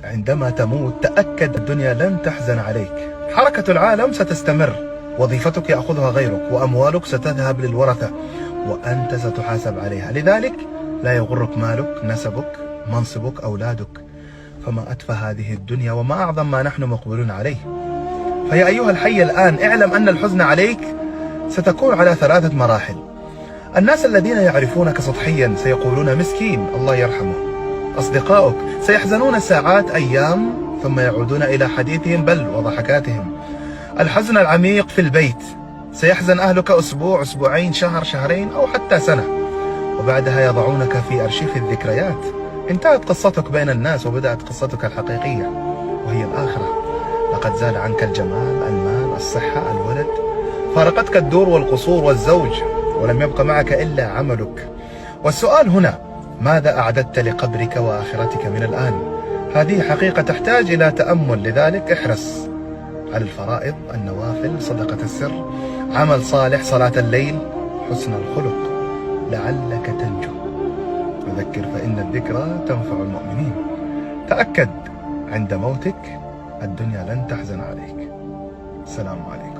عندما تموت تأكد الدنيا لن تحزن عليك. حركة العالم ستستمر، وظيفتك يأخذها غيرك، وأموالك ستذهب للورثة، وأنت ستحاسب عليها. لذلك لا يغرك مالك، نسبك، منصبك، أولادك، فما أتفه هذه الدنيا وما أعظم ما نحن مقبلون عليه. فيا أيها الحي الآن اعلم أن الحزن عليك ستكون على 3 مراحل. الناس الذين يعرفونك سطحيا سيقولون مسكين الله يرحمه. أصدقائك سيحزنون ساعات أيام ثم يعودون إلى حديثهم بل وضحكاتهم. الحزن العميق في البيت، سيحزن أهلك أسبوع، أسبوعين، شهر، شهرين، أو حتى سنة، وبعدها يضعونك في أرشيف الذكريات. انتهت قصتك بين الناس وبدأت قصتك الحقيقية وهي الآخرة. لقد زال عنك الجمال، المال، الصحة، الولد، فارقتك الدور والقصور والزوج، ولم يبق معك إلا عملك. والسؤال هنا: ماذا أعددت لقبرك وآخرتك من الآن؟ هذه حقيقة تحتاج إلى تأمل، لذلك احرص على الفرائض، النوافل، صدقة السر، عمل صالح، صلاة الليل، حسن الخلق، لعلك تنجو. وذكر فإن الذكرى تنفع المؤمنين. تأكد عند موتك الدنيا لن تحزن عليك. السلام عليكم.